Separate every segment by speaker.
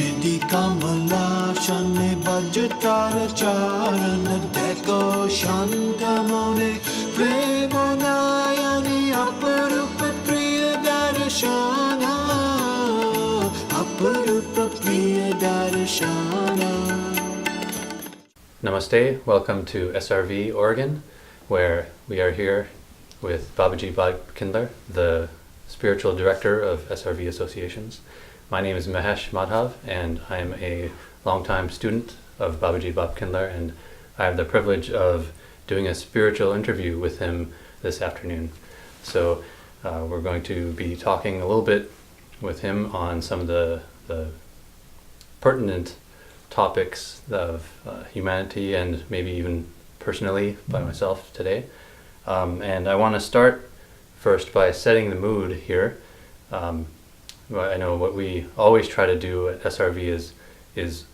Speaker 1: Shri Kamala Shane Bajatara Charana Deko Shantamone Premonayani Aparupa Priya Darshana Aparupa Priya Darshana.
Speaker 2: Namaste, welcome to SRV, Oregon, where we are here with Babaji Bob Kindler, the spiritual director of SRV Associations. My name is Mahesh Madhav, and I am a longtime student of Babaji Bob Kindler, and I have the privilege of doing a spiritual interview with him this afternoon. So we're going to be talking a little bit with him on some of the pertinent topics of humanity and maybe even personally by myself today. And I want to start first by setting the mood here. I know what we always try to do at SRV is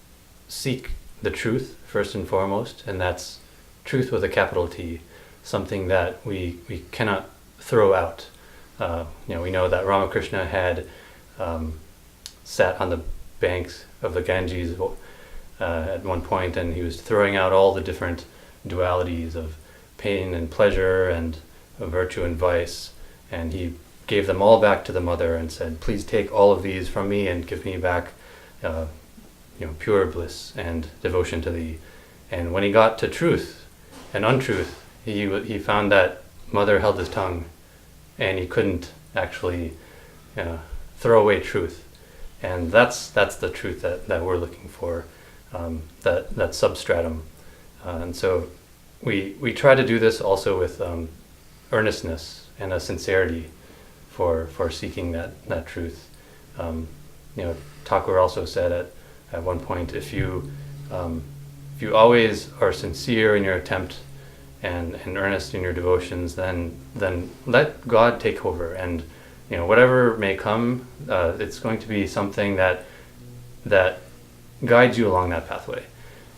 Speaker 2: seek the truth first and foremost, and that's truth with a capital T, something that we cannot throw out. We know that Ramakrishna had sat on the banks of the Ganges at one point, and he was throwing out all the different dualities of pain and pleasure and virtue and vice, and he gave them all back to the mother and said, please take all of these from me and give me back pure bliss and devotion to thee. And when he got to truth and untruth, he found that mother held his tongue, and he couldn't actually throw away truth. And that's the truth that we're looking for, that substratum. And so we try to do this also with earnestness and a sincerity for seeking that truth. Thakur also said at one point, if you always are sincere in your attempt and earnest in your devotions, then let God take over, and whatever may come, it's going to be something that guides you along that pathway.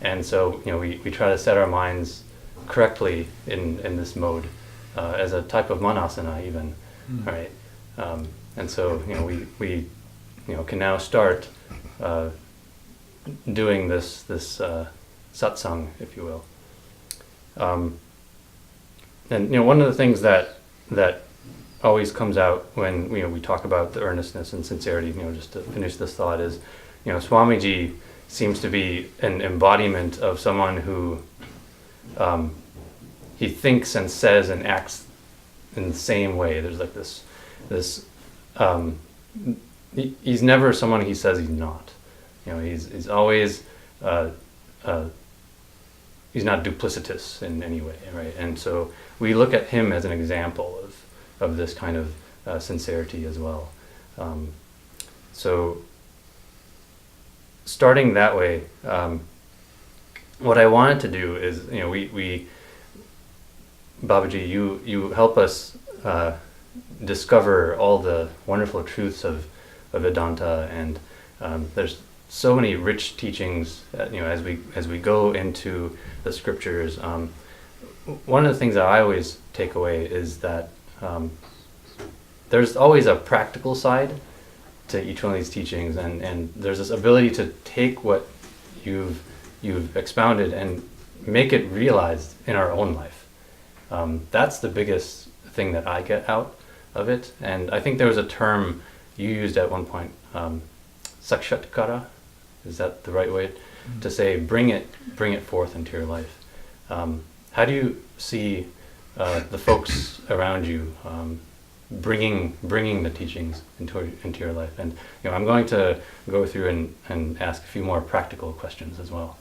Speaker 2: And so we try to set our minds correctly in this mode, as a type of manasana even, right? And so we can now start doing this satsang, if you will. And one of the things that always comes out when we talk about the earnestness and sincerity, just to finish this thought, is Swamiji seems to be an embodiment of someone who he thinks and says and acts in the same way. There's like this he's never someone he says he's not. He's always he's not duplicitous in any way, right? And so we look at him as an example of this kind of sincerity as well. So starting that way, what I wanted to do is, we Babaji, you help us discover all the wonderful truths of Vedanta, and there's so many rich teachings as we go into the scriptures. One of the things that I always take away is that there's always a practical side to each one of these teachings, and there's this ability to take what you've expounded and make it realized in our own life. That's the biggest thing that I get out of it. And I think there was a term you used at one point, sakshatkara. Is that the right way to say bring it forth into your life? How do you see the folks around you bringing the teachings into your life? And I'm going to go through and ask a few more practical questions as well.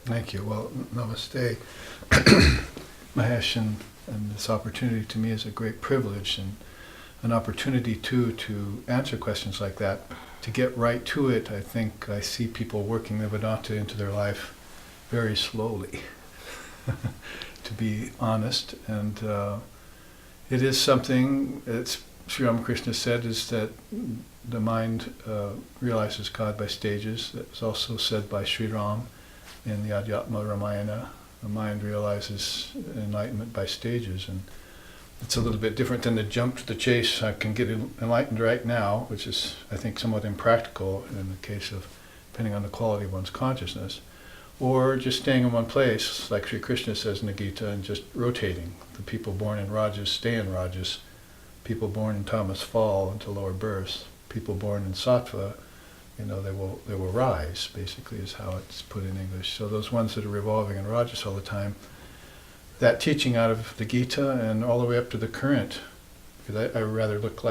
Speaker 3: Thank you. Well, namaste, Mahesh, and this opportunity to me is a great privilege, and an opportunity too to answer questions like that. To get right to it, I think I see people working the Vedanta into their life very slowly, to be honest. And it is something that Sri Ramakrishna said, is that the mind realizes God by stages. That's also said by Sri Ram in the Adhyatma Ramayana. The mind realizes enlightenment by stages, and it's a little bit different than the jump to the chase. I can get enlightened right now, which is, I think, somewhat impractical in the case of depending on the quality of one's consciousness, or just staying in one place, like Sri Krishna says in the Gita, and just rotating. The people born in Rajas stay in Rajas. People born in tamas fall into lower births. People born in sattva, they will rise, basically, is how it's put in English. So those ones that are revolving in Rajas all the time, that teaching out of the Gita and all the way up to the current, because I rather look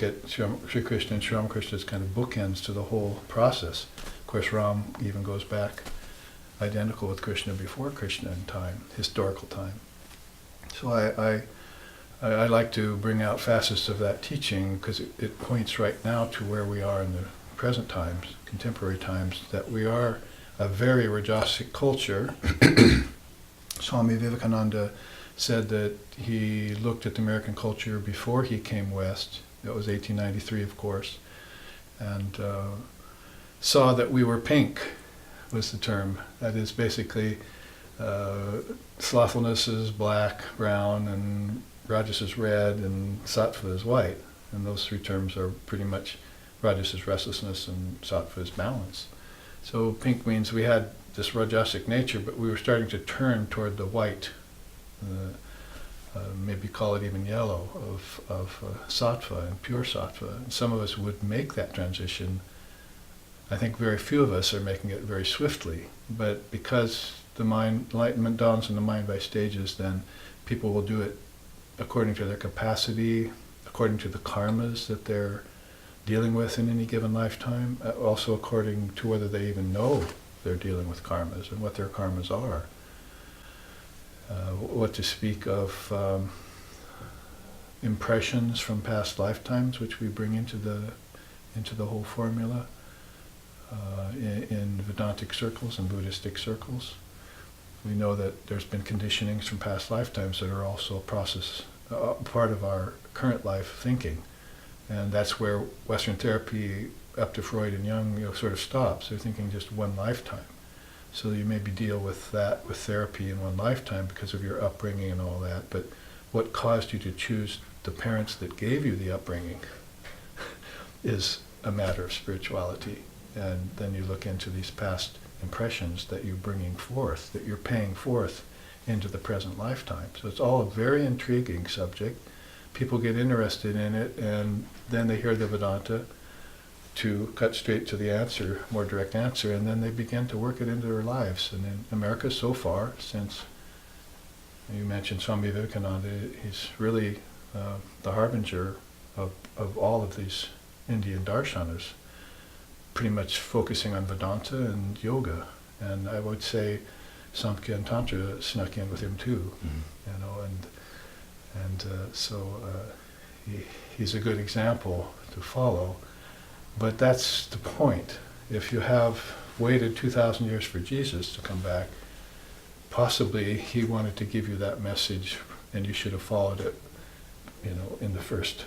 Speaker 3: at Sri Krishna and Sri Ramakrishna as kind of bookends to the whole process. Of course, Ram even goes back identical with Krishna before Krishna in time, historical time. So I like to bring out facets of that teaching because it points right now to where we are in the present times, contemporary times, that we are a very Rajasic culture. Swami Vivekananda said that he looked at the American culture before he came west. That was 1893, of course, and saw that we were pink, was the term. That is basically slothfulness is black, brown, and Rajas is red, and sattva is white. And those three terms are pretty much, Rajas is restlessness and sattva is balance. So pink means we had this Rajasic nature, but we were starting to turn toward the white, maybe call it even yellow, of sattva and pure sattva. And some of us would make that transition. I think very few of us are making it very swiftly, but because the mind, enlightenment dawns in the mind by stages, then people will do it according to their capacity, according to the karmas that they're dealing with in any given lifetime, also according to whether they even know they're dealing with karmas and what their karmas are. What to speak of impressions from past lifetimes, which we bring into the whole formula in Vedantic circles and Buddhistic circles. We know that there's been conditionings from past lifetimes that are also a process, part of our current life thinking. And that's where Western therapy, up to Freud and Jung, sort of stops. They're thinking just one lifetime. So you maybe deal with that with therapy in one lifetime because of your upbringing and all that. But what caused you to choose the parents that gave you the upbringing is a matter of spirituality. And then you look into these past impressions that you're bringing forth, that you're paying forth into the present lifetime. So it's all a very intriguing subject. People get interested in it, and then they hear the Vedanta to cut straight to the answer, more direct answer, and then they begin to work it into their lives. And in America so far, since you mentioned Swami Vivekananda, he's really the harbinger of all of these Indian darshanas, pretty much focusing on Vedanta and yoga. And I would say Samkhya and Tantra snuck in with him too, so he's a good example to follow. But that's the point. If you have waited 2,000 years for Jesus to come back, possibly he wanted to give you that message, and you should have followed it, in the first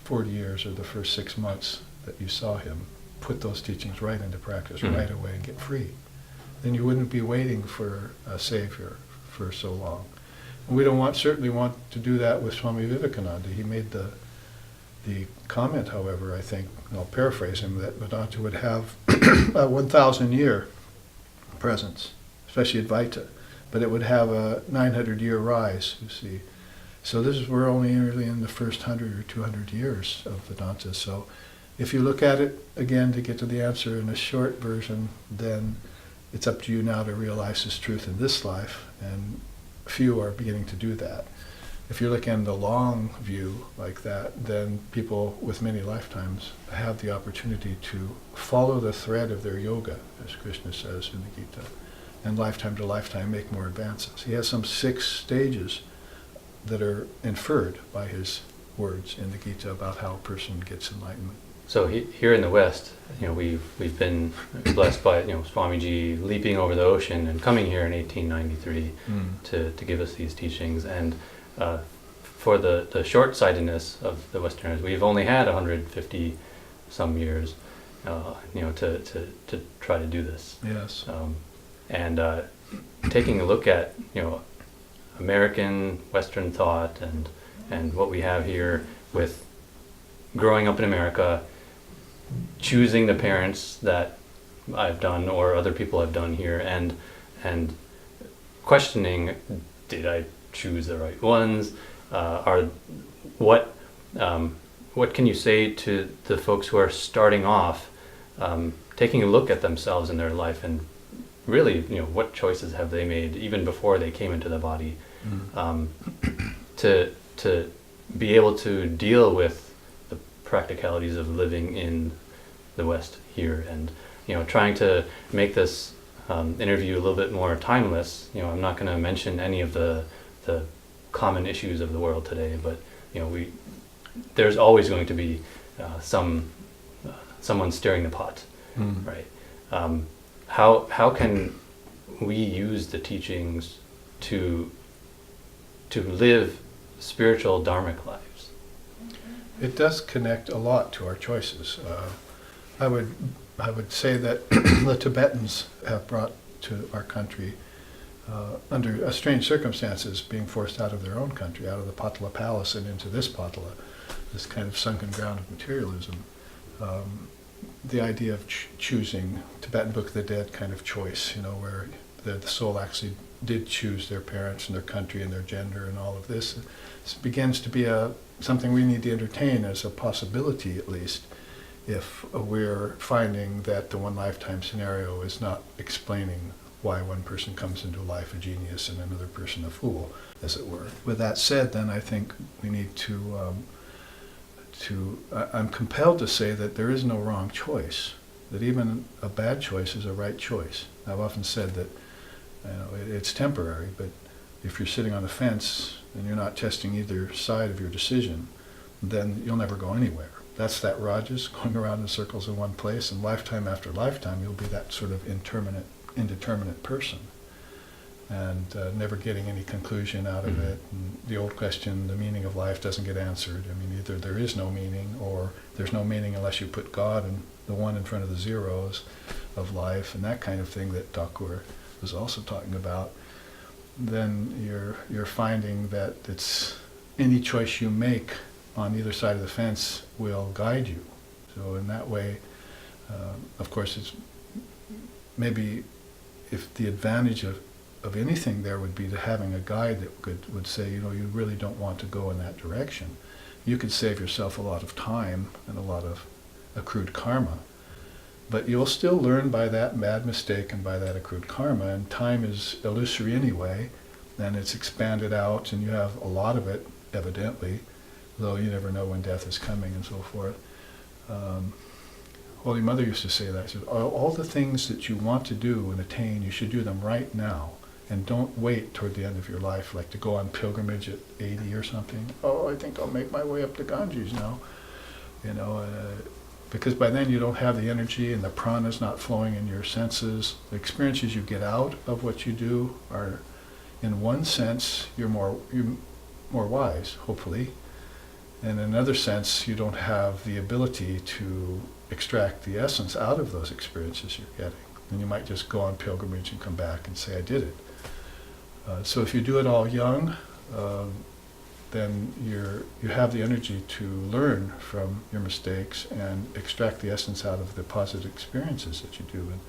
Speaker 3: 40 years or the first 6 months that you saw him. Put those teachings right into practice right away and get free. Then you wouldn't be waiting for a savior for so long. And we don't certainly want to do that with Swami Vivekananda. He made the comment, however, I think, and I'll paraphrase him, that Vedanta would have a 1,000-year presence, especially Advaita, but it would have a 900-year rise, you see. So we're only really in the first 100 or 200 years of Vedanta. So if you look at it, again, to get to the answer in a short version, then it's up to you now to realize this truth in this life, and few are beginning to do that. If you're looking at the long view like that, then people with many lifetimes have the opportunity to follow the thread of their yoga, as Krishna says in the Gita, and lifetime to lifetime make more advances. He has some 6 stages that are inferred by his words in the Gita about how a person gets enlightenment.
Speaker 2: So here in the West, we've been blessed by Swamiji leaping over the ocean and coming here in 1893 to give us these teachings. And for the short-sightedness of the Westerners, we've only had 150 some years, to try to do this.
Speaker 3: Yes.
Speaker 2: And taking a look at American Western thought and what we have here with growing up in America, choosing the parents that I've done or other people have done here, and questioning, did I choose the right ones? Are what can you say to the folks who are starting off, taking a look at themselves in their life, and really, what choices have they made even before they came into the body, to be able to deal with the practicalities of living in the West here, and trying to make this interview a little bit more timeless. I'm not going to mention any of the common issues of the world today, but there's always going to be someone stirring the pot, right? How can we use the teachings to live spiritual dharmic lives?
Speaker 3: It does connect a lot to our choices. I would say that the Tibetans have brought to our country, under strange circumstances, being forced out of their own country, out of the Patala Palace and into this Patala, this kind of sunken ground of materialism. The idea of choosing, Tibetan Book of the Dead kind of choice, where the soul actually did choose their parents and their country and their gender and all of this. This begins to be something we need to entertain as a possibility, at least, if we're finding that the one lifetime scenario is not explaining why one person comes into life a genius and another person a fool, as it were. With that said, then I think we need to I'm compelled to say that there is no wrong choice, that even a bad choice is a right choice. I've often said that it's temporary, but if you're sitting on the fence and you're not testing either side of your decision, then you'll never go anywhere. That's that Rajasa, going around in circles in one place, and lifetime after lifetime you'll be that sort of indeterminate person, and never getting any conclusion out of it. And the old question, the meaning of life, doesn't get answered. I mean, either there is no meaning, or there's no meaning unless you put God and the one in front of the zeros of life, and that kind of thing that Thakur was also talking about. Then you're finding that it's any choice you make on either side of the fence will guide you. So in that way, of course, it's maybe if the advantage of anything there would be to having a guide that would say, you really don't want to go in that direction. You could save yourself a lot of time and a lot of accrued karma, but you'll still learn by that bad mistake and by that accrued karma, and time is illusory anyway, and it's expanded out, and you have a lot of it, evidently, though you never know when death is coming and so forth. Holy Mother used to say that. She said, all the things that you want to do and attain, you should do them right now, and don't wait toward the end of your life, like to go on pilgrimage at 80 or something. Oh, I think I'll make my way up to Ganges now. Because by then you don't have the energy and the prana's not flowing in your senses. The experiences you get out of what you do are, in one sense, you're more wise, hopefully. And in another sense, you don't have the ability to extract the essence out of those experiences you're getting. And you might just go on pilgrimage and come back and say, I did it. So if you do it all young, then you have the energy to learn from your mistakes and extract the essence out of the positive experiences that you do. And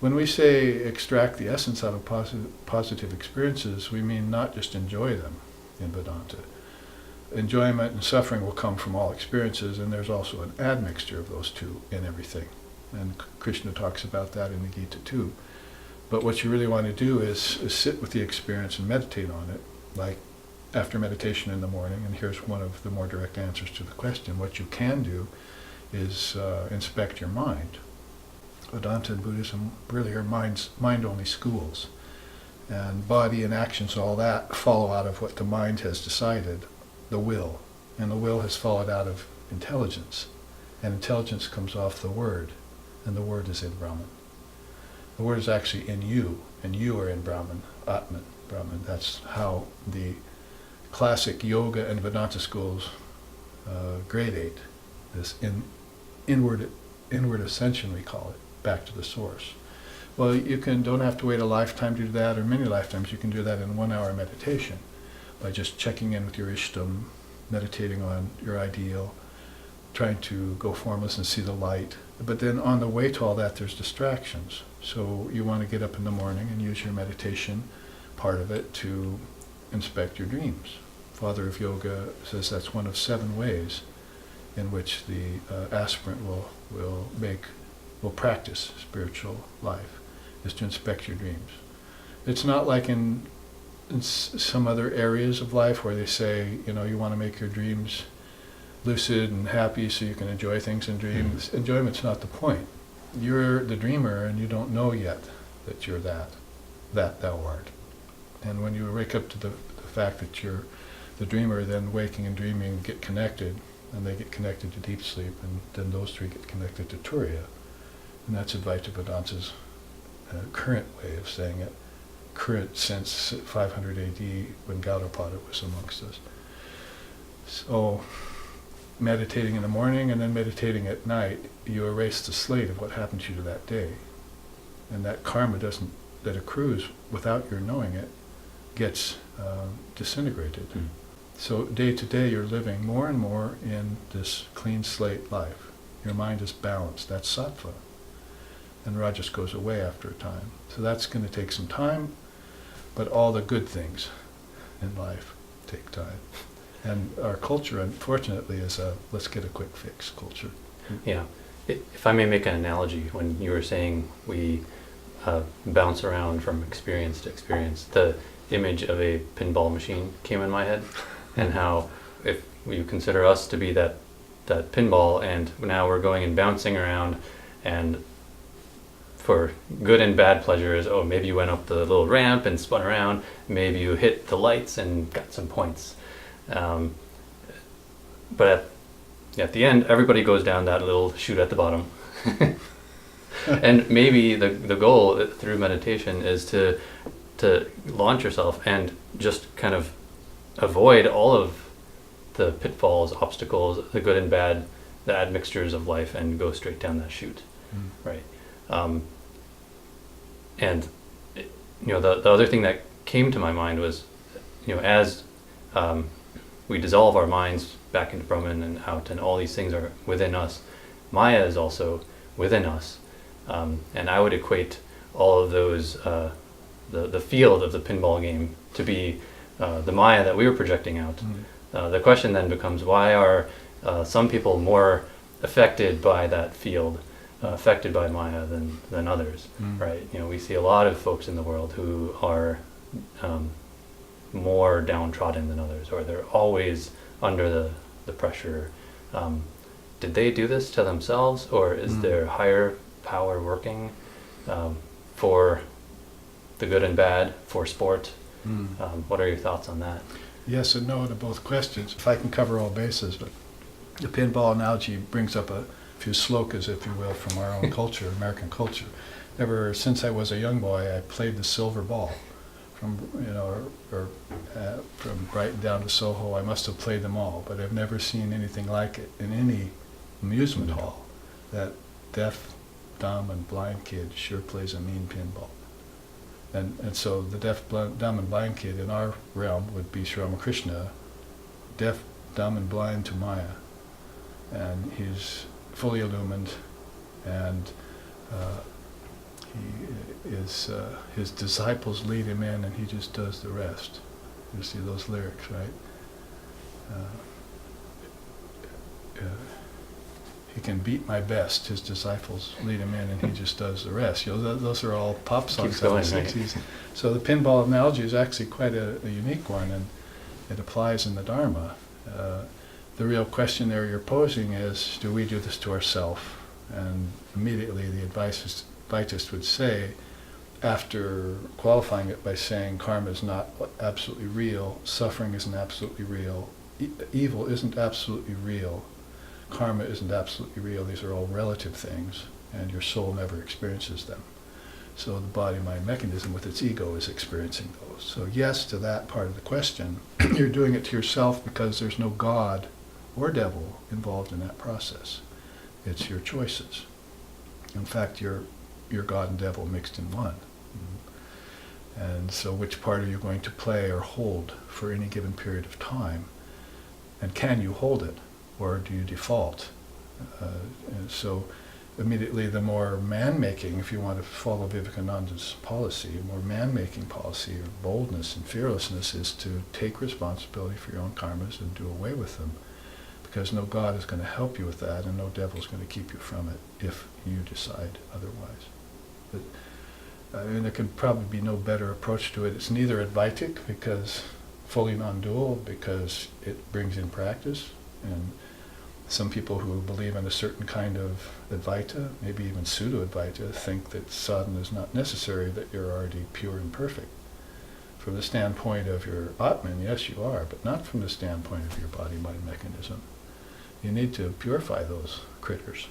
Speaker 3: when we say extract the essence out of positive experiences, we mean not just enjoy them in Vedanta. Enjoyment and suffering will come from all experiences, and there's also an admixture of those two in everything. And Krishna talks about that in the Gita too. But what you really want to do is sit with the experience and meditate on it, like after meditation in the morning. And here's one of the more direct answers to the question. What you can do is inspect your mind. Vedanta and Buddhism really are mind-only schools. And body and actions, all that, follow out of what the mind has decided, the will. And the will has followed out of intelligence. And intelligence comes off the word. And the word is in Brahman. The word is actually in you, and you are in Brahman, Atman, Brahman. That's how the classic yoga and Vedanta schools gradate this inward ascension, we call it, back to the source. Well, you don't have to wait a lifetime to do that, or many lifetimes. You can do that in 1 hour meditation by just checking in with your ishtam, meditating on your ideal, trying to go formless and see the light. But then on the way to all that, there's distractions. So you want to get up in the morning and use your meditation part of it to inspect your dreams. Father of Yoga says that's one of 7 ways in which the aspirant will practice spiritual life, is to inspect your dreams. It's not like in some other areas of life where they say, you want to make your dreams lucid and happy so you can enjoy things in dreams. Mm-hmm. Enjoyment's not the point. You're the dreamer and you don't know yet that you're that thou art. And when you wake up to the fact that you're the dreamer, then waking and dreaming get connected, and they get connected to deep sleep, and then those 3 get connected to Turiya. And that's Advaita Vedanta's current way of saying it, current since 500 AD when Gaudapada was amongst us. So meditating in the morning and then meditating at night, you erase the slate of what happened to you that day. And that karma that accrues without your knowing it gets disintegrated. Mm. So day to day you're living more and more in this clean slate life. Your mind is balanced. That's sattva. And rajas goes away after a time. So that's going to take some time, but all the good things in life take time. And our culture, unfortunately, is a let's get a quick fix culture.
Speaker 2: Yeah. If I may make an analogy, when you were saying we bounce around from experience to experience, the image of a pinball machine came in my head, and how if you consider us to be that pinball, and now we're going and bouncing around, and for good and bad pleasures, maybe you went up the little ramp and spun around, maybe you hit the lights and got some points. But at the end, everybody goes down that little chute at the bottom. And maybe the goal through meditation is to launch yourself and just kind of avoid all of the pitfalls, obstacles, the good and bad, the admixtures of life, and go straight down that chute, right? And the other thing that came to my mind was, as we dissolve our minds back into Brahman and out, and all these things are within us, Maya is also within us. And I would equate all of those, the field of the pinball game to be the Maya that we were projecting out. The question then becomes, why are some people more affected by that field, affected by Maya than others, right? We see a lot of folks in the world who are more downtrodden than others, or they're always under the pressure. Did they do this to themselves, or is there higher power working for the good and bad, for sport? What are your thoughts on that?
Speaker 3: Yes and no to both questions. If I can cover all bases, but the pinball analogy brings up a few slokas, if you will, from our own culture, American culture. Ever since I was a young boy, I played the silver ball. From from Brighton down to Soho, I must have played them all, but I've never seen anything like it in any amusement hall. That deaf, dumb, and blind kid sure plays a mean pinball. And so the deaf, dumb, and blind kid in our realm would be Sri Ramakrishna, deaf, dumb, and blind to Maya. And he's fully illumined, and his disciples lead him in, and he just does the rest. You see those lyrics, right? He can beat my best. His disciples lead him in, and he just does the rest. Those are all pop songs out of the 60s. Right? So the pinball analogy is actually quite a unique one, and it applies in the Dharma. The real question there you're posing is, do we do this to ourselves? And immediately the Advaitist would say, after qualifying it by saying karma is not absolutely real, suffering isn't absolutely real, evil isn't absolutely real, karma isn't absolutely real, these are all relative things, and your soul never experiences them. So the body-mind mechanism with its ego is experiencing those. So yes to that part of the question. You're doing it to yourself because there's no God or devil involved in that process. It's your choices. In fact, you're God and devil mixed in one. And so which part are you going to play or hold for any given period of time? And can you hold it? Or do you default And so immediately the more man-making, if you want to follow Vivekananda's policy, more man-making policy of boldness and fearlessness is to take responsibility for your own karmas and do away with them. Because no God is going to help you with that, and no devil is going to keep you from it if you decide otherwise. But, there can probably be no better approach to it. It's neither Advaitic, because fully non-dual, because it brings in practice, and some people who believe in a certain kind of Advaita, maybe even pseudo-Advaita, think that sadhana is not necessary, that you're already pure and perfect. From the standpoint of your Atman, yes you are, but not from the standpoint of your body-mind mechanism. You need to purify those critters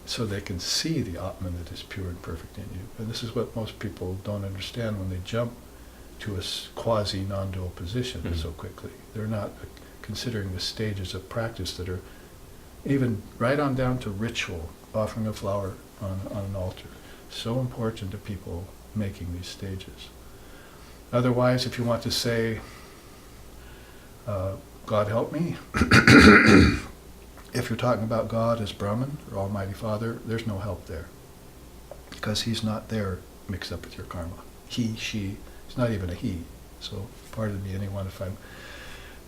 Speaker 3: so they can see the Atman that is pure and perfect in you. And this is what most people don't understand when they jump to a quasi-non-dual position so quickly. They're not considering the stages of practice that are even right on down to ritual, offering a flower on an altar. So important to people making these stages. Otherwise, if you want to say, God help me, if you're talking about God as Brahman or Almighty Father, there's no help there. Because he's not there mixed up with your karma. He, she, it's not even a he. So pardon me, anyone, if I'm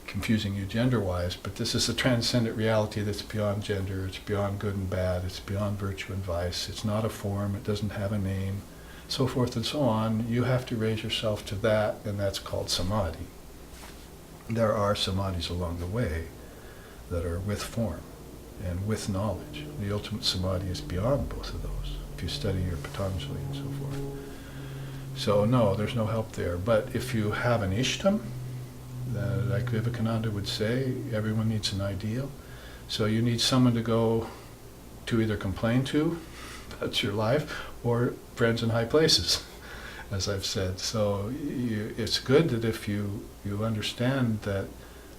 Speaker 3: confusing you gender-wise, but this is a transcendent reality that's beyond gender, it's beyond good and bad, it's beyond virtue and vice, it's not a form, it doesn't have a name, so forth and so on. You have to raise yourself to that, and that's called samadhi. There are samadhis along the way that are with form and with knowledge. The ultimate samadhi is beyond both of those, if you study your Patanjali and so forth. So no, there's no help there. But if you have an ishtam, like Vivekananda would say, everyone needs an ideal. So you need someone to go to either complain to about your life or friends in high places, as I've said. So it's good that if you understand that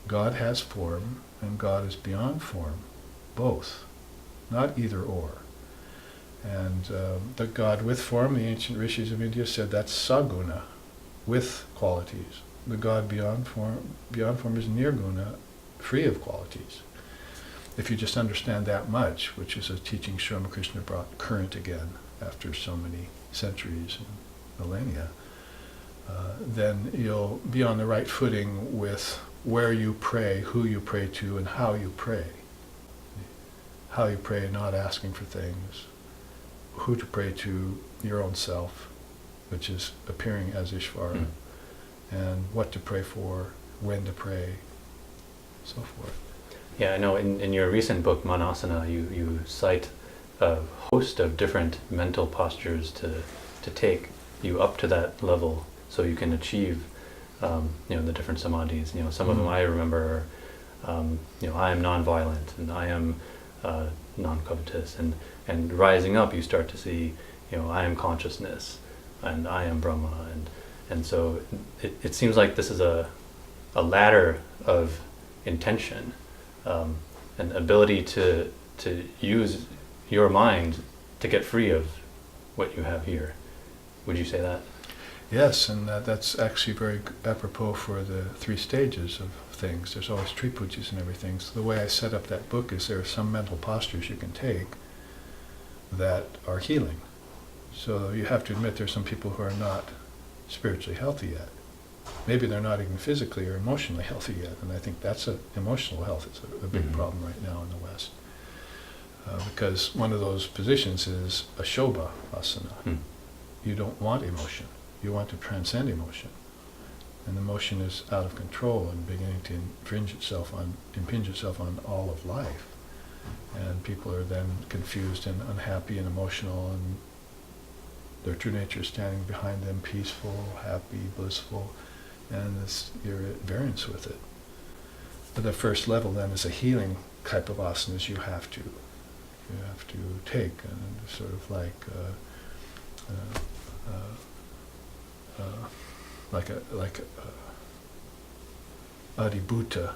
Speaker 3: God has form and God is beyond form, both, not either or. And the God with form, the ancient rishis of India said that's saguna, with qualities. The God beyond form is nirguna, free of qualities. If you just understand that much, which is a teaching Sri Ramakrishna brought current again after so many centuries and millennia, then you'll be on the right footing with where you pray, who you pray to, and how you pray. How you pray, not asking for things. Who to pray to, your own self, which is appearing as Ishvara. And what to pray for, when to pray, so forth.
Speaker 2: Yeah, I know in your recent book, Manasana, you cite a host of different mental postures to take you up to that level so you can achieve the different samadhis. Some of them I remember are, I am non-violent and I am non-covetous, and rising up you start to see, I am consciousness and I am Brahma, and so it seems like this is a ladder of intention, and ability to use your mind to get free of what you have here. Would you say that?
Speaker 3: Yes, and that's actually very apropos for the 3 stages of things. There's always triputis and everything. So the way I set up that book is there are some mental postures you can take that are healing. So you have to admit there's some people who are not spiritually healthy yet. Maybe they're not even physically or emotionally healthy yet, and I think that's emotional health is a big problem right now in the West. Because one of those positions is a shobha asana. You don't want emotion. You want to transcend emotion. And emotion is out of control and beginning to impinge itself on all of life. And people are then confused and unhappy and emotional, and their true nature is standing behind them, peaceful, happy, blissful, and you're at variance with it. But the first level then is a healing type of asanas you have to take, and sort of like Adibhuta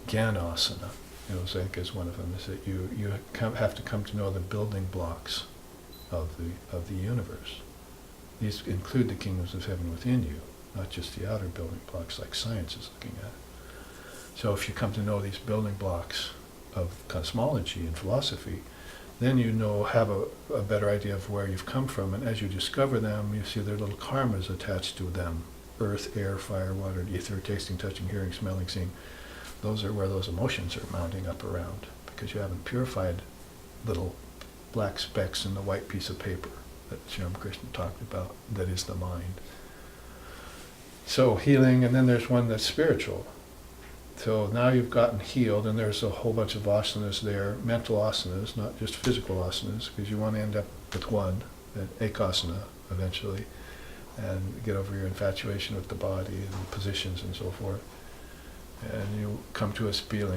Speaker 3: Jnanasana, I think is one of them, is that you have to come to know the building blocks of the universe. These include the kingdoms of heaven within you, not just the outer building blocks like science is looking at. So if you come to know these building blocks of cosmology and philosophy, then you have a better idea of where you've come from. And as you discover them, you see there are little karmas attached to them. Earth, air, fire, water, ether, tasting, touching, hearing, smelling, seeing. Those are where those emotions are mounting up around, because you haven't purified little black specks in the white piece of paper that Sri Ramakrishna talked about, that is the mind. So healing, and then there's one that's spiritual. So now you've gotten healed, and there's a whole bunch of asanas there, mental asanas, not just physical asanas, because you want to end up with one, an ekasana eventually, and get over your infatuation with the body and positions and so forth. And you come to a spiritual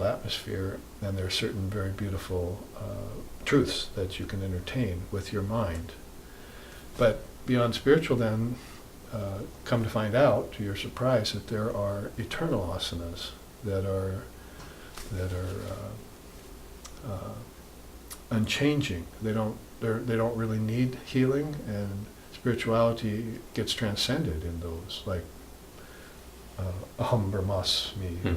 Speaker 3: atmosphere, and there are certain very beautiful truths that you can entertain with your mind. But beyond spiritual then, come to find out, to your surprise, that there are eternal asanas that are unchanging. They don't really need healing, and spirituality gets transcended in those, like aham brahmasmi,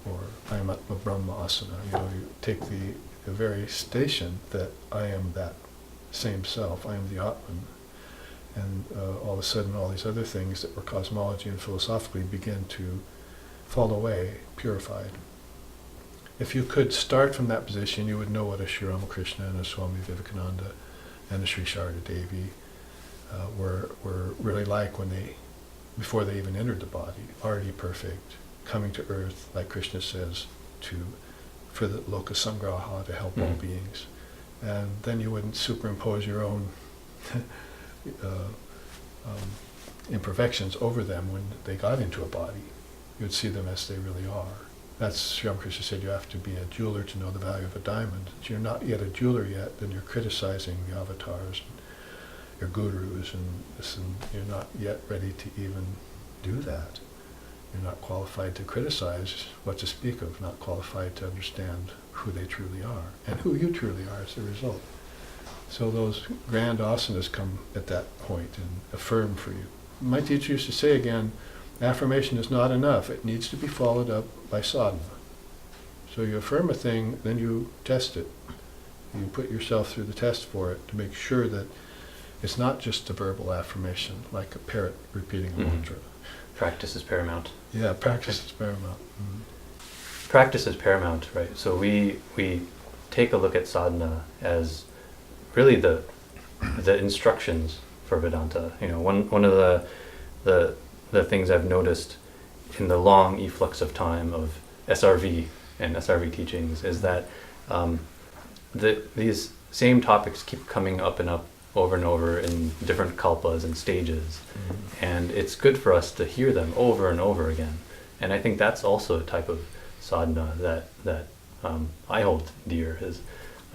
Speaker 3: or I am atma brahma asana. You take the very station that I am that same self, I am the Atman, and all of a sudden all these other things that were cosmology and philosophically begin to fall away, purified. If you could start from that position, you would know what a Sri Ramakrishna and a Swami Vivekananda and a Sri Sharda Devi were really like before they even entered the body, already perfect, coming to earth, like Krishna says, for the loka sangraha, to help all beings. And then you wouldn't superimpose your own imperfections over them when they got into a body. You would see them as they really are. That's, Sri Ramakrishna said, you have to be a jeweler to know the value of a diamond. If you're not yet a jeweler yet, then you're criticizing the avatars and your gurus, and you're not yet ready to even do that. You're not qualified to criticize, what to speak of, not qualified to understand who they truly are, and who you truly are as a result. So those grand asanas come at that point and affirm for you. My teacher used to say again, affirmation is not enough. It needs to be followed up by sadhana. So you affirm a thing, then you test it. You put yourself through the test for it to make sure that it's not just a verbal affirmation, like a parrot repeating a mantra.
Speaker 2: Practice is paramount.
Speaker 3: Yeah, practice is paramount. Mm-hmm.
Speaker 2: Practice is paramount, right? So we take a look at sadhana as really the instructions for Vedanta. One of the things I've noticed in the long efflux of time of SRV and SRV teachings is that these same topics keep coming up and up over and over in different kalpas and stages. Mm-hmm. And it's good for us to hear them over and over again. And I think that's also a type of sadhana that I hold dear.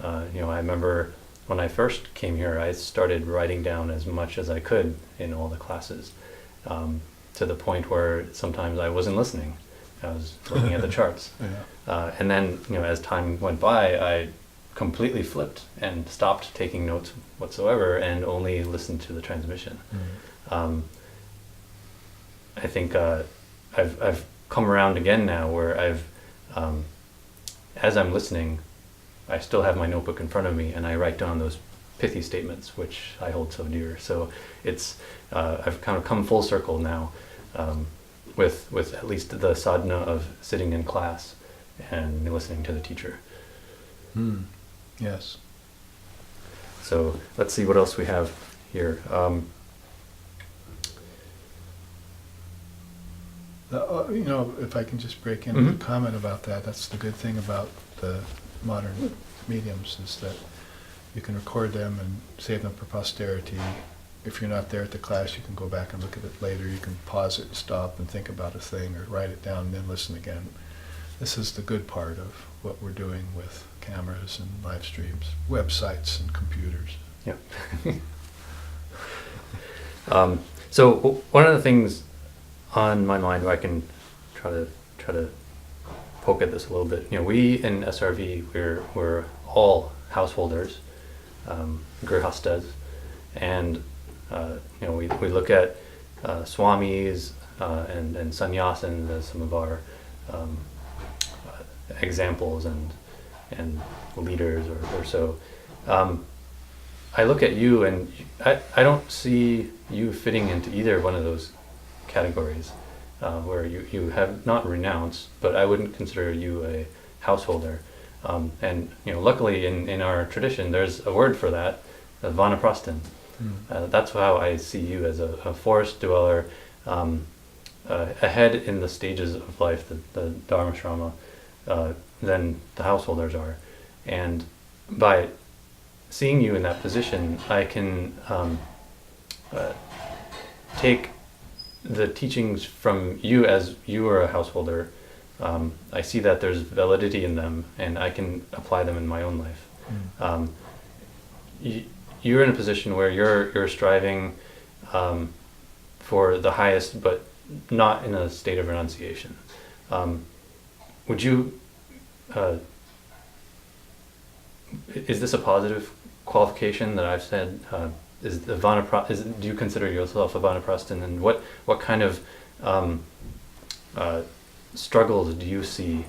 Speaker 2: I remember when I first came here, I started writing down as much as I could in all the classes, to the point where sometimes I wasn't listening. I was looking at the charts. Yeah. And then, as time went by, I completely flipped and stopped taking notes whatsoever and only listened to the transmission. Mm-hmm. I think I've come around again now where as I'm listening, I still have my notebook in front of me and I write down those pithy statements which I hold so dear. So it's I've kind of come full circle now with at least the sadhana of sitting in class and listening to the teacher.
Speaker 3: Yes.
Speaker 2: So let's see what else we have here.
Speaker 3: If I can just break in with a comment about that, that's the good thing about the modern mediums, is that you can record them and save them for posterity. If you're not there at the class, you can go back and look at it later. You can pause it and stop and think about a thing, or write it down and then listen again. This is the good part of what we're doing with cameras and live streams, websites and computers.
Speaker 2: Yeah. So one of the things on my mind, where I can try to poke at this a little bit. We in SRV, we're all householders, grihastas, and we look at swamis and sannyasins as some of our examples and leaders or so. I look at you and I don't see you fitting into either one of those categories, where you have not renounced, but I wouldn't consider you a householder. And luckily in our tradition, there's a word for that, vanaprasthan. That's how I see you, as a forest dweller, ahead in the stages of life, the Dharma Shrama, than the householders are. And by seeing you in that position, I can take the teachings from you as you are a householder. I see that there's validity in them, and I can apply them in my own life. You're in a position where you're striving for the highest, but not in a state of renunciation. Would you? Is this a positive qualification that I've said? Do you consider yourself a vanaprasthan, and what kind of struggles do you see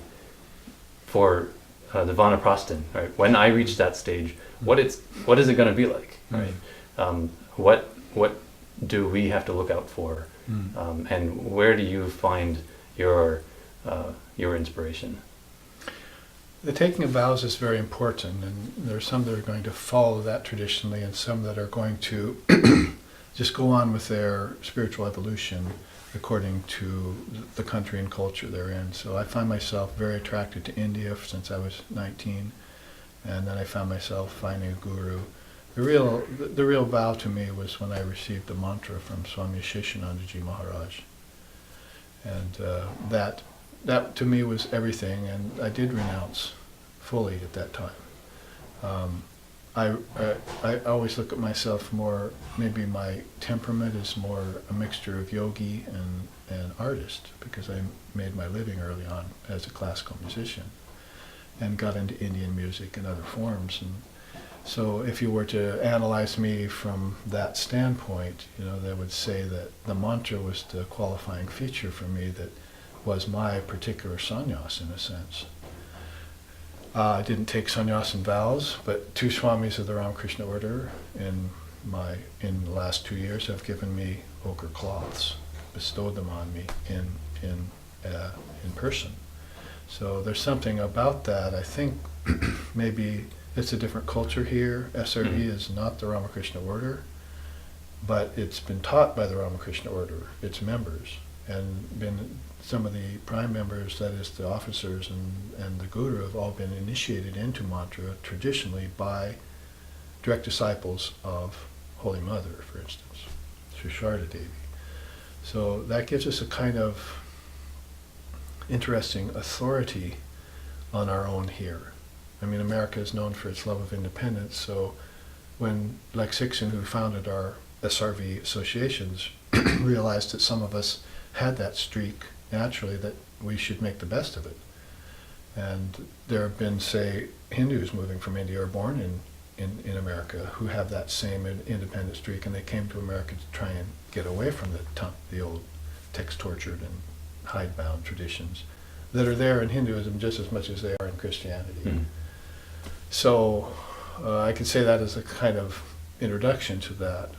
Speaker 2: for the vanaprasthan? Right, when I reach that stage, what is it going to be like? Right, what do we have to look out for, and where do you find your inspiration?
Speaker 3: The taking of vows is very important, and there are some that are going to follow that traditionally, and some that are going to just go on with their spiritual evolution according to the country and culture they're in. So I find myself very attracted to India since I was 19, and then I found myself finding a guru. The real vow to me was when I received the mantra from Swami Sheshanandaji Maharaj, and that to me was everything, and I did renounce fully at that time. I always look at myself more, maybe my temperament is more a mixture of yogi and artist, because I made my living early on as a classical musician and got into Indian music and other forms. And so if you were to analyze me from that standpoint, they would say that the mantra was the qualifying feature for me that was my particular sannyas, in a sense. I didn't take sannyasin vows, but two swamis of the Ramakrishna order in the last 2 years have given me ochre cloths, bestowed them on me in person. So there's something about that. I think maybe it's a different culture here. SRE is not the Ramakrishna order, but it's been taught by the Ramakrishna order, its members, and been some of the prime members, that is the officers and the guru, have all been initiated into mantra traditionally by direct disciples of Holy Mother, for instance, Sri Sharda Devi. So that gives us a kind of interesting authority on our own here. I mean, America is known for its love of independence, so when Lexikson, who founded our SRV associations, realized that some of us had that streak naturally, that we should make the best of it. And there have been, say, Hindus moving from India or born in America who have that same independent streak, and they came to America to try and get away from the old text-tortured and hidebound traditions that are there in Hinduism just as much as they are in Christianity. So I could say that as a kind of introduction to that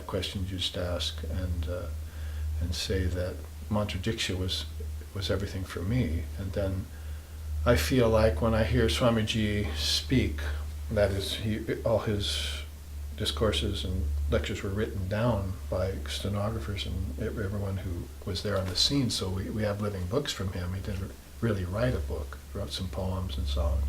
Speaker 3: question you just asked, and say that mantra diksha was everything for me. And then I feel like when I hear Swamiji speak, that is, all his discourses and lectures were written down by stenographers and everyone who was there on the scene, so we have living books from him. He didn't really write a book, wrote some poems and songs.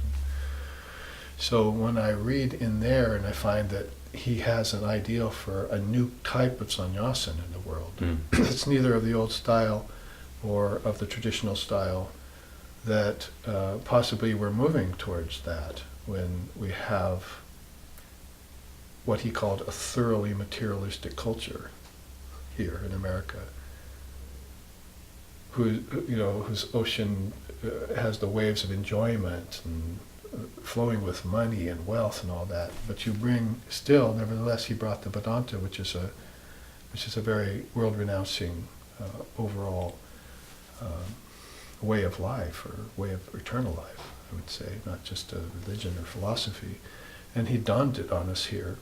Speaker 3: So when I read in there and I find that he has an ideal for a new type of sannyasin in the world. It's neither of the old style or of the traditional style, that possibly we're moving towards that when we have what he called a thoroughly materialistic culture here in America, whose ocean has the waves of enjoyment and flowing with money and wealth and all that, but you bring still, nevertheless, he brought the Vedanta, which is a very world-renouncing overall a way of life, or a way of eternal life, I would say, not just a religion or philosophy. And he donned it on us here,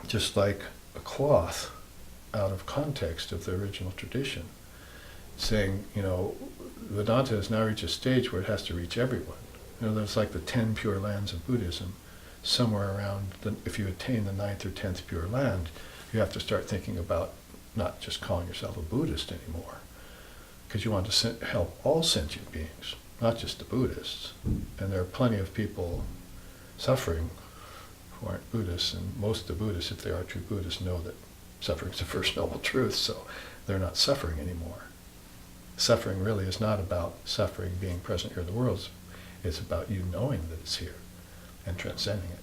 Speaker 3: just like a cloth out of context of the original tradition, saying, Vedanta has now reached a stage where it has to reach everyone. There's like the 10 pure lands of Buddhism. Somewhere around, if you attain the 9th or 10th pure land, you have to start thinking about not just calling yourself a Buddhist anymore, because you want to help all sentient beings, not just the Buddhists. And there are plenty of people suffering who aren't Buddhists, and most of the Buddhists, if they are true Buddhists, know that suffering is the first noble truth, so they're not suffering anymore. Suffering really is not about suffering being present here in the world. It's about you knowing that it's here and transcending it.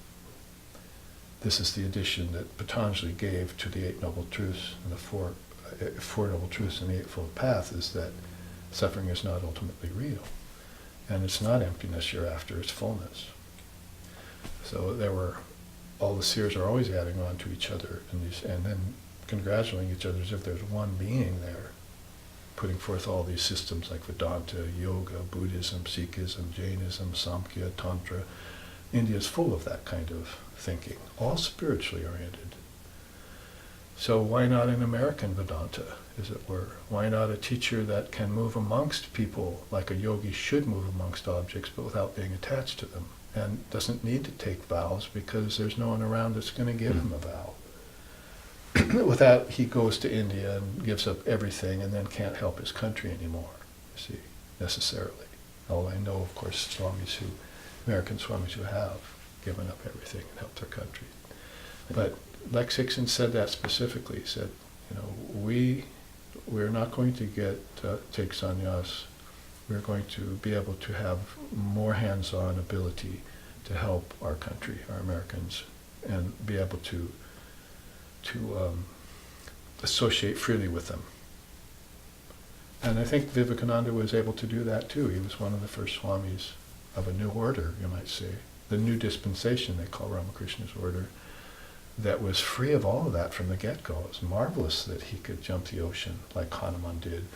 Speaker 3: This is the addition that Patanjali gave to the Eight Noble Truths and the Four Noble Truths and the Eightfold Path, is that suffering is not ultimately real. And it's not emptiness you're after, it's fullness. So all the seers are always adding on to each other, and then congratulating each other as if there's one being there, putting forth all these systems like Vedanta, Yoga, Buddhism, Sikhism, Jainism, Samkhya, Tantra. India is full of that kind of thinking, all spiritually oriented. So why not an American Vedanta, as it were? Why not a teacher that can move amongst people like a yogi should move amongst objects, but without being attached to them, and doesn't need to take vows because there's no one around that's going to give him a vow. With that, he goes to India and gives up everything and then can't help his country anymore, you see, necessarily. Although I know, of course, American swamis who have given up everything and helped their country. But Lex Hixon said that specifically. He said, we're not going to take sannyas. We're going to be able to have more hands-on ability to help our country, our Americans, and be able to associate freely with them. And I think Vivekananda was able to do that too. He was one of the first swamis of a new order, you might say, the new dispensation they call Ramakrishna's order, that was free of all of that from the get-go. It was marvelous that he could jump the ocean like Hanuman did,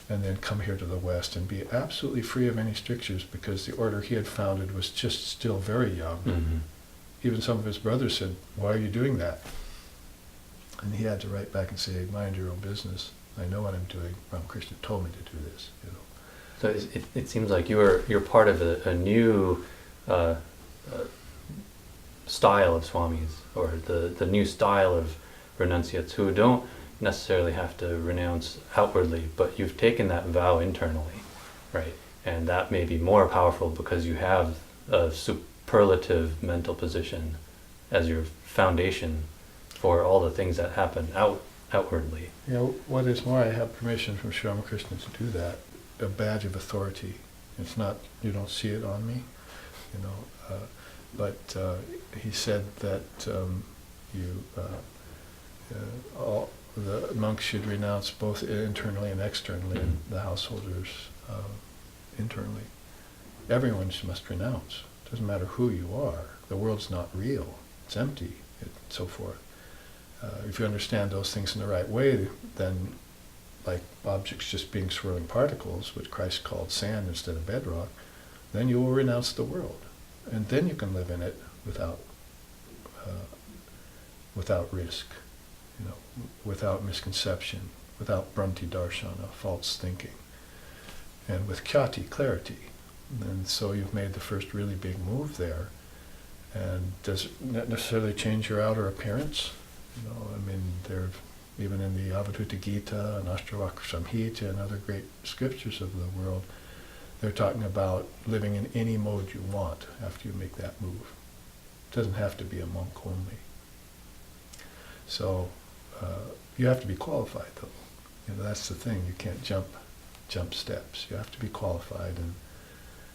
Speaker 3: and then come here to the West and be absolutely free of any strictures, because the order he had founded was just still very young.
Speaker 2: Mm-hmm.
Speaker 3: Even some of his brothers said, "Why are you doing that?" And he had to write back and say, "Mind your own business. I know what I'm doing. Ramakrishna told me to do this."
Speaker 2: So it seems like you're part of a new style of swamis, or the new style of renunciates, who don't necessarily have to renounce outwardly, but you've taken that vow internally, right? And that may be more powerful because you have a superlative mental position as your foundation for all the things that happen outwardly.
Speaker 3: What is more, I have permission from Sri Ramakrishna to do that. A badge of authority. It's not, you don't see it on me, but he said that all the monks should renounce both internally and externally, and the householders internally. Everyone must renounce. It doesn't matter who you are. The world's not real. It's empty, and so forth. If you understand those things in the right way, then like objects just being swirling particles, which Christ called sand instead of bedrock, then you will renounce the world. And then you can live in it without risk, without misconception, without Bhranti Darshana, false thinking, and with Khyati, clarity. And so you've made the first really big move there. And does it not necessarily change your outer appearance? There, even in the Avadhuta Gita and Ashtavakra Samhita and other great scriptures of the world, they're talking about living in any mode you want after you make that move. It doesn't have to be a monk only. So you have to be qualified, though. That's the thing. You can't jump steps. You have to be qualified, and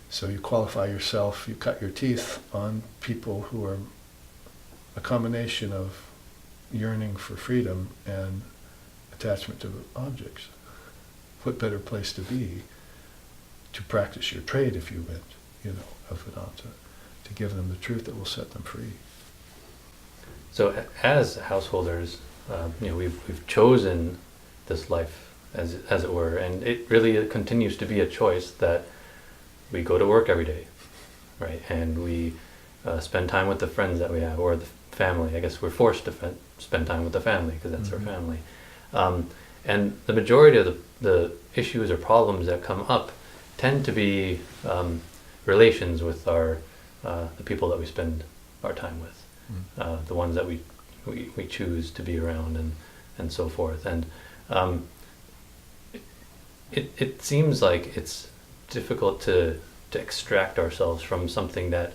Speaker 3: so you qualify yourself. You cut your teeth on people who are a combination of yearning for freedom and attachment to objects. What better place to be to practice your trade, if you went, of Vedanta, to give them the truth that will set them free.
Speaker 2: So as householders, we've chosen this life as it were. And it really continues to be a choice that we go to work every day, right? And we spend time with the friends that we have, or the family. I guess we're forced to spend time with the family because that's our family. And the majority of the issues or problems that come up tend to be relations with the people that we spend our time with, the ones that we choose to be around, and so forth. And it seems like it's difficult to extract ourselves from something that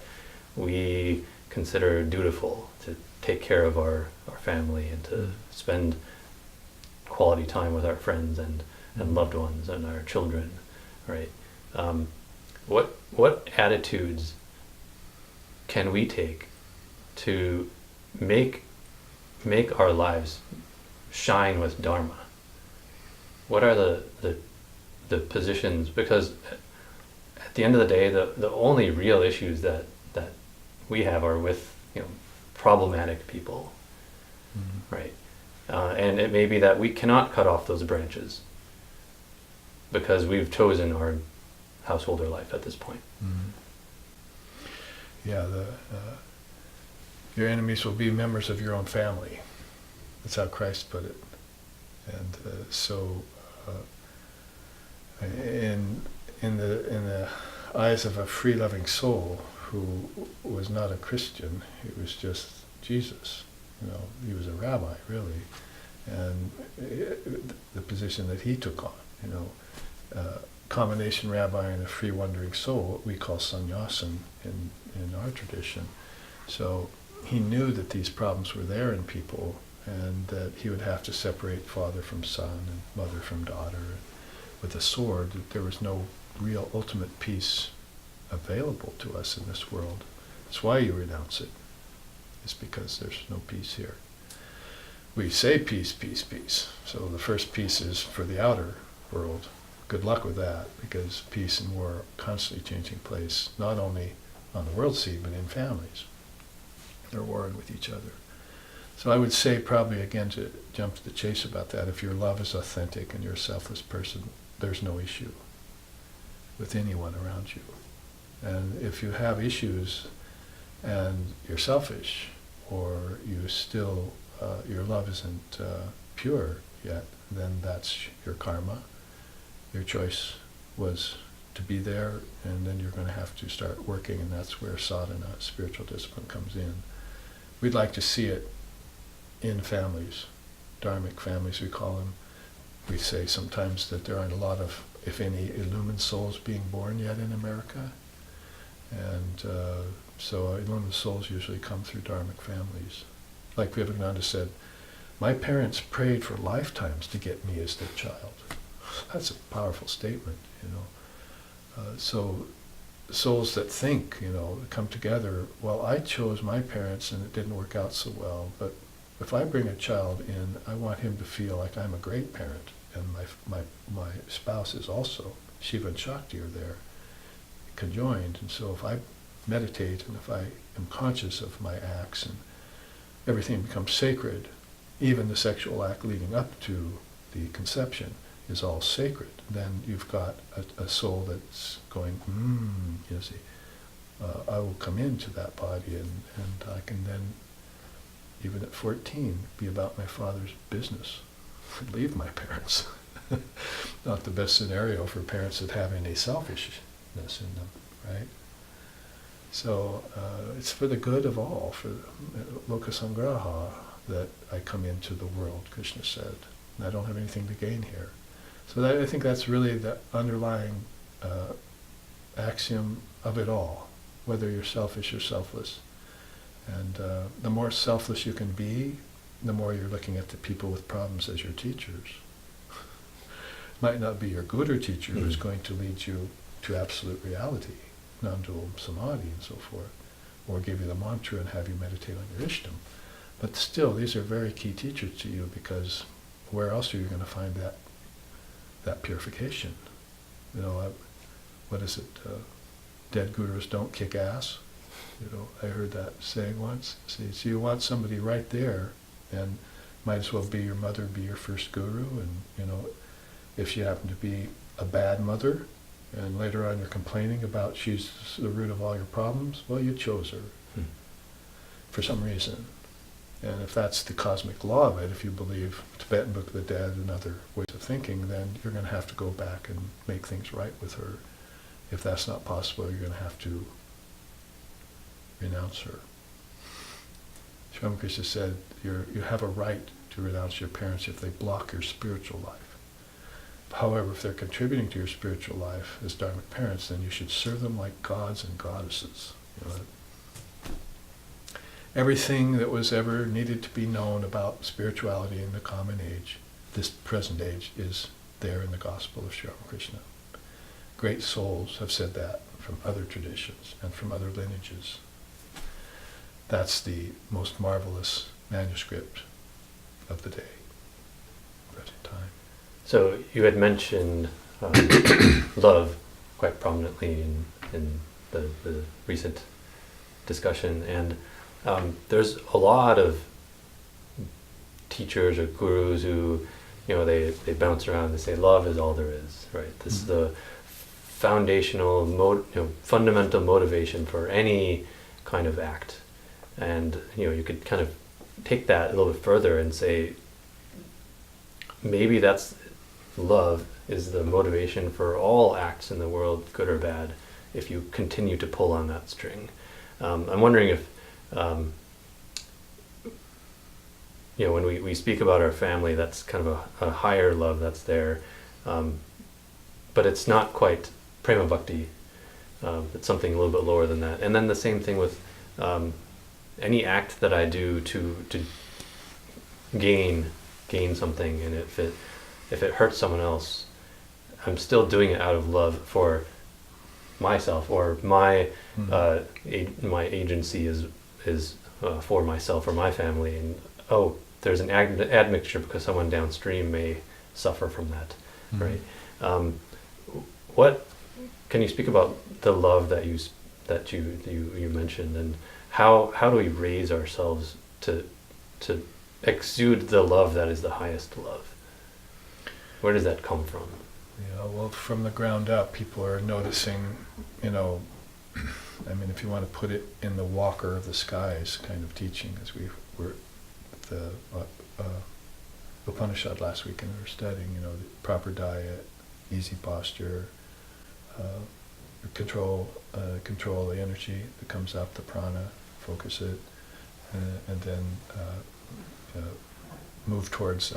Speaker 2: we consider dutiful, to take care of our family and to spend quality time with our friends and loved ones and our children, right? What attitudes can we take to make our lives shine with Dharma? What are the positions? Because at the end of the day, the only real issues that we have are with problematic people, right? And it may be that we cannot cut off those branches because we've chosen our householder life at this point.
Speaker 3: Yeah, your enemies will be members of your own family. That's how Christ put it. And so, in the eyes of a free-loving soul who was not a Christian, he was just Jesus. He was a rabbi, really, and the position that he took on, combination rabbi and a free wandering soul, what we call sannyasin in our tradition. So he knew that these problems were there in people, and that he would have to separate father from son and mother from daughter, and with a sword, that there was no real ultimate peace available to us in this world. That's why you renounce it. It's because there's no peace here. We say peace, peace, peace. So the first peace is for the outer world. Good luck with that, because peace and war are constantly changing place, not only on the world scene, but in families. They're warring with each other. So I would say, probably again, to jump to the chase about that, if your love is authentic and you're a selfless person, there's no issue with anyone around you. And if you have issues and you're selfish, or you still, your love isn't pure yet, then that's your karma. Your choice was to be there, and then you're going to have to start working, and that's where sadhana, spiritual discipline, comes in. We'd like to see it in families, dharmic families we call them. We say sometimes that there aren't a lot of, if any, illumined souls being born yet in America. And so illumined souls usually come through dharmic families. Like Vivekananda said, my parents prayed for lifetimes to get me as their child. That's a powerful statement, So souls that think, come together, well, I chose my parents and it didn't work out so well, but if I bring a child in, I want him to feel like I'm a great parent, and my spouse is also. Shiva and Shakti are there, conjoined, and so if I meditate and if I am conscious of my acts, and everything becomes sacred, even the sexual act leading up to the conception is all sacred, then you've got a soul that's going, you see, I will come into that body, and I can then, even at 14, be about my father's business, leave my parents. Not the best scenario for parents that have any selfishness in them, right? So it's for the good of all, for lokasangraha, that I come into the world, Krishna said. And I don't have anything to gain here. So I think that's really the underlying axiom of it all, whether you're selfish or selfless. And the more selfless you can be, the more you're looking at the people with problems as your teachers. Might not be your guru teacher who's going to lead you to absolute reality, non-dual samadhi and so forth, or give you the mantra and have you meditate on your Ishtam. But still, these are very key teachers to you, because where else are you going to find that purification? What is it? Dead gurus don't kick ass. I heard that saying once. So you want somebody right there, and might as well be your mother, be your first guru, and If she happened to be a bad mother, and later on you're complaining about she's the root of all your problems, well, you chose her for some reason. And if that's the cosmic law of it, if you believe Tibetan Book of the Dead and other ways of thinking, then you're going to have to go back and make things right with her. If that's not possible, you're going to have to renounce her. Sri Ramakrishna said, you have a right to renounce your parents if they block your spiritual life. However, if they're contributing to your spiritual life as dharmic parents, then you should serve them like gods and goddesses. You know, everything that was ever needed to be known about spirituality in the common age, this present age, is there in the Gospel of Sri Ramakrishna. Great souls have said that from other traditions and from other lineages. That's the most marvelous manuscript of the day, present time.
Speaker 2: So you had mentioned love quite prominently in the recent discussion, and there's a lot of teachers or gurus who, they bounce around and say love is all there is, right? This is the foundational, fundamental motivation for any kind of act. And you could kind of take that a little bit further and say maybe that's love is the motivation for all acts in the world, good or bad, if you continue to pull on that string. I'm wondering if when we speak about our family, that's kind of a higher love that's there, but it's not quite prema bhakti. It's something a little bit lower than that. And then the same thing with any act that I do to gain something, and if it hurts someone else, I'm still doing it out of love for myself, or my agency is for myself or my family. And there's an admixture because someone downstream may suffer from that, right? What can you speak about the love that you mentioned, and how do we raise ourselves to exude the love that is the highest love? Where does that come from?
Speaker 3: Well, from the ground up, people are noticing, if you want to put it in the walker of the skies kind of teaching, as we were at the Upanishad last week and we were studying, the proper diet, easy posture, control the energy that comes up, the prana, focus it, and then move towards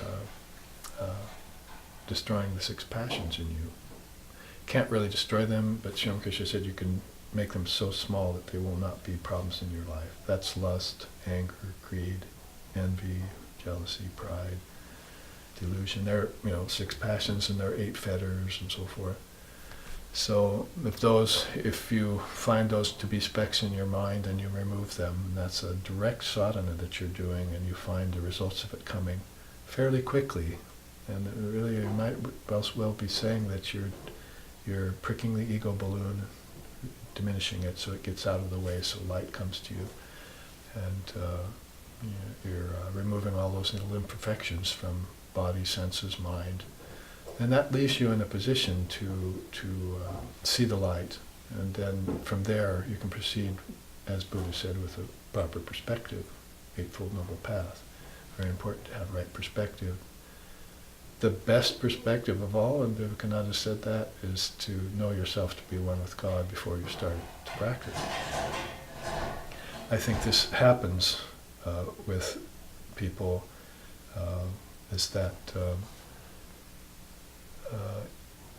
Speaker 3: destroying the 6 passions in you. Can't really destroy them, but Sri Ramakrishna said you can make them so small that they will not be problems in your life. That's lust, anger, greed, envy, jealousy, pride, delusion. There are 6 passions, and there are 8 fetters and so forth. So if you find those to be specks in your mind and you remove them, that's a direct sadhana that you're doing, and you find the results of it coming fairly quickly. And really, you might well be saying that you're pricking the ego balloon, diminishing it so it gets out of the way, so light comes to you, and you're removing all those little imperfections from body, senses, mind. And that leaves you in a position to see the light, and then from there you can proceed, as Buddha said, with a proper perspective, Eightfold Noble Path. Very important to have right perspective. The best perspective of all, and Vivekananda said that, is to know yourself to be one with God before you start to practice. I think this happens with people, is that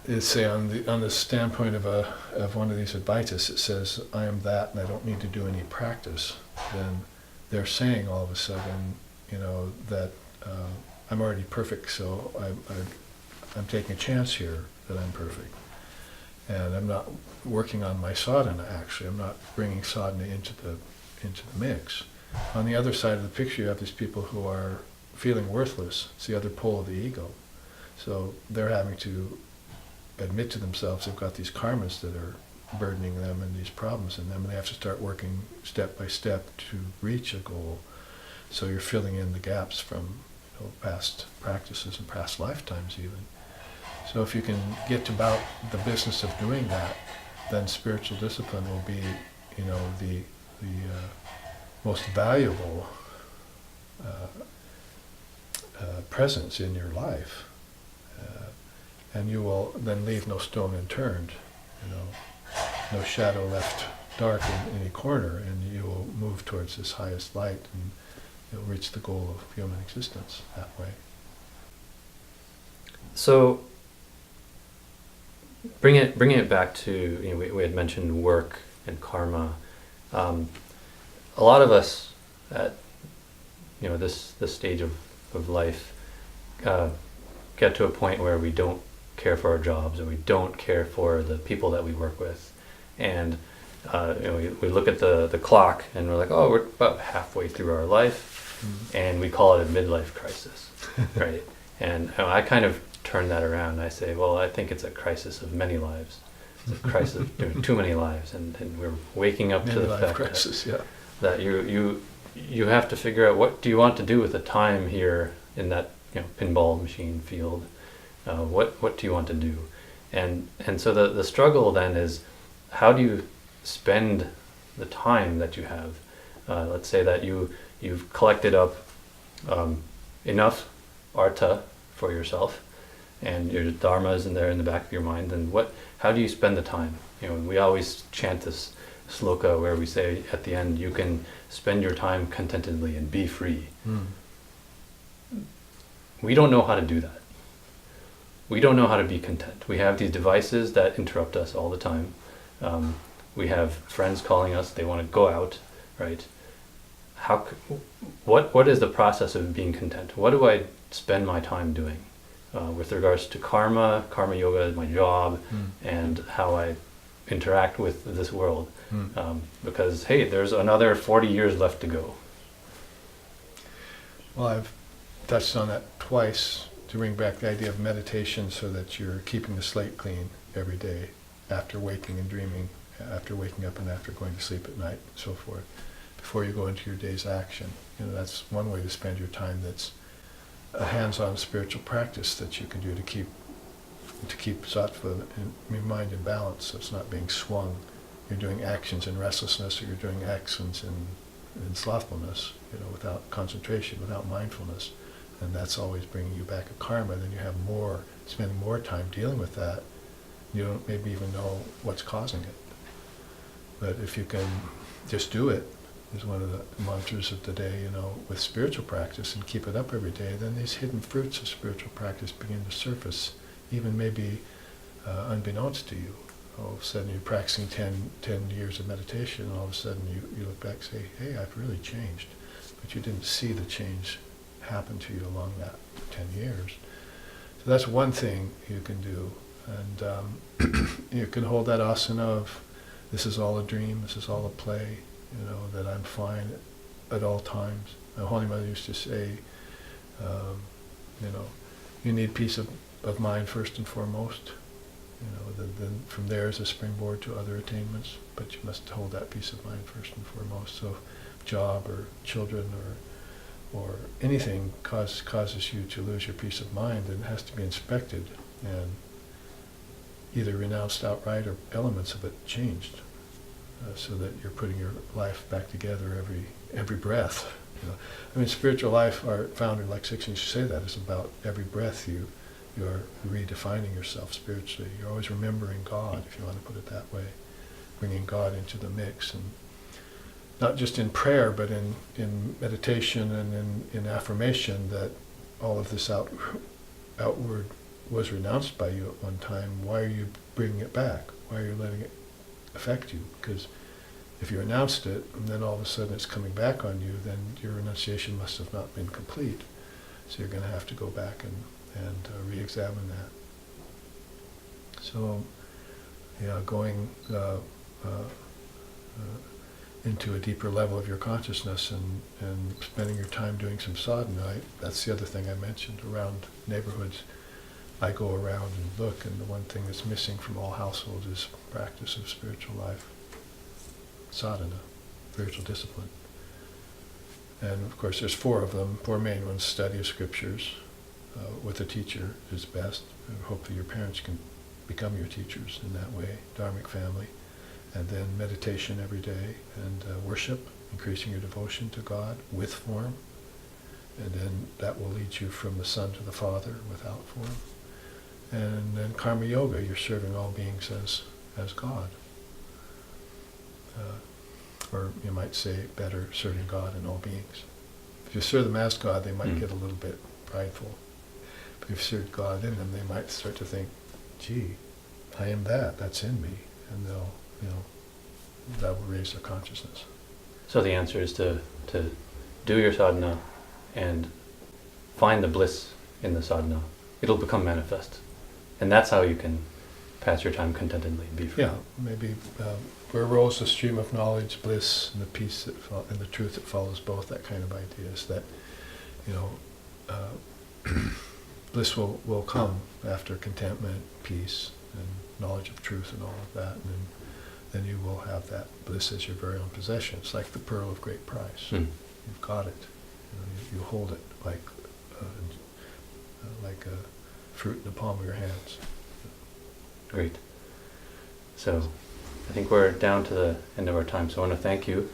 Speaker 3: is say on the standpoint of one of these Advaitas, it says, I am that and I don't need to do any practice. Then they're saying all of a sudden, that I'm already perfect, so I'm taking a chance here that I'm perfect. And I'm not working on my sadhana, actually. I'm not bringing sadhana into the mix. On the other side of the picture, you have these people who are feeling worthless. It's the other pole of the ego. So they're having to admit to themselves they've got these karmas that are burdening them and these problems in them, and they have to start working step by step to reach a goal. So you're filling in the gaps from past practices and past lifetimes even. So if you can get about the business of doing that, then spiritual discipline will be, the most valuable presence in your life, and you will then leave no stone unturned, no shadow left dark in any corner, and you will move towards this highest light, and you'll reach the goal of human existence that way.
Speaker 2: So, bringing it back to, we had mentioned work and karma. A lot of us at this stage of life get to a point where we don't care for our jobs, or we don't care for the people that we work with, and we look at the clock and we're like, oh, we're about halfway through our life, and we call it a midlife crisis, right? And I kind of turn that around. I say, well, I think it's a crisis of many lives. It's a crisis of doing too many lives, and we're waking up to the fact
Speaker 3: crisis,
Speaker 2: that you have to figure out, what do you want to do with the time here in that pinball machine field. What do you want to do? And so the struggle then is, how do you spend the time that you have? Let's say that you've collected up enough artha for yourself, and your dharma is in there in the back of your mind. And how do you spend the time? We always chant this sloka where we say at the end, you can spend your time contentedly and be free. We don't know how to do that. We don't know how to be content. We have these devices that interrupt us all the time. We have friends calling us, they want to go out, right? What is the process of being content? What do I spend my time doing? With regards to karma yoga is my job, and how I interact with this world. Because, hey, there's another 40 years left to go.
Speaker 3: Well, I've touched on that twice, to bring back the idea of meditation, so that you're keeping the slate clean every day, after waking and dreaming, after waking up and after going to sleep at night, and so forth, before you go into your day's action. That's one way to spend your time. That's a hands-on spiritual practice that you can do to keep sattva in your mind in balance, so it's not being swung. You're doing actions in restlessness, or you're doing actions in slothfulness, without concentration, without mindfulness. And that's always bringing you back a karma. Then you have spending more time dealing with that. You don't maybe even know what's causing it. But if you can just do it, is one of the mantras of the day, with spiritual practice, and keep it up every day, then these hidden fruits of spiritual practice begin to surface, even maybe unbeknownst to you. All of a sudden you're practicing 10 years of meditation, and all of a sudden you look back and say, hey, I've really changed. But you didn't see the change happen to you along that 10 years. So that's one thing you can do. And you can hold that asana of, this is all a dream, this is all a play, that I'm fine at all times. My Holy Mother used to say, you need peace of mind first and foremost. Then from there is a springboard to other attainments, but you must hold that peace of mind first and foremost. So job or children or anything causes you to lose your peace of mind, and it has to be inspected and either renounced outright, or elements of it changed, so that you're putting your life back together every breath. Spiritual life, our founder, like Sixteen, used to say that, is about every breath you're redefining yourself spiritually. You're always remembering God, if you want to put it that way, bringing God into the mix, and not just in prayer, but in meditation and in affirmation, that all of this outward was renounced by you at one time. Why are you bringing it back? Why are you letting it affect you? Because if you renounced it, and then all of a sudden it's coming back on you, then your renunciation must have not been complete. So you're going to have to go back and re-examine that. So, going into a deeper level of your consciousness, and spending your time doing some sadhana. That's the other thing I mentioned around neighborhoods. I go around and look, and the one thing that's missing from all households is practice of spiritual life, sadhana, spiritual discipline. And of course there's four of them, four main ones: study of scriptures, with a teacher is best. Hopefully your parents can become your teachers in that way, dharmic family. And then meditation every day, and worship, increasing your devotion to God with form. And then that will lead you from the Son to the Father without form. And then karma yoga, you're serving all beings as God. Or you might say better, serving God in all beings. If you serve them as God, they might get a little bit prideful. But if you serve God in them, they might start to think, gee, I am that's in me. And they'll, that will raise their consciousness.
Speaker 2: So the answer is to do your sadhana and find the bliss in the sadhana. It'll become manifest. And that's how you can pass your time contentedly and be free.
Speaker 3: Yeah, maybe where rolls the stream of knowledge, bliss, and the peace and the truth that follows both, that kind of idea is that, bliss will come after contentment, peace, and knowledge of truth and all of that, and then you will have that bliss as your very own possession. It's like the pearl of great price. You've got it. You hold it like a fruit in the palm of your hands.
Speaker 2: Great. So I think we're down to the end of our time. So I want to thank you,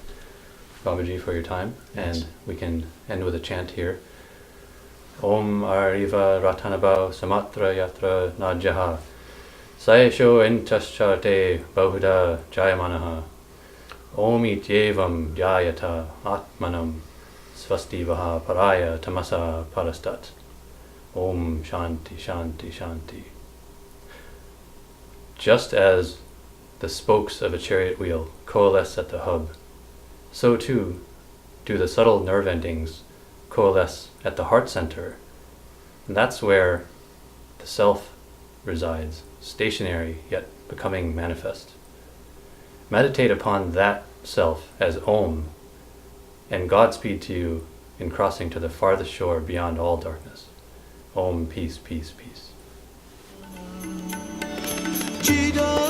Speaker 2: Babaji, for your time.
Speaker 3: Yes.
Speaker 2: And we can end with a chant here. Om Ariva Ratanabha Samatra Yatra Najaha Saesho Enchascharte Bahuda Jayamanaha Om Ityevam Jayata Atmanam Svastivaha Paraya Tamasa Parastat. Om Shanti Shanti Shanti. Just as the spokes of a chariot wheel coalesce at the hub, so too do the subtle nerve endings coalesce at the heart center. And that's where the self resides, stationary yet becoming manifest. Meditate upon that self as Om, and Godspeed to you in crossing to the farthest shore beyond all darkness. Om, peace, peace, peace.
Speaker 1: Jida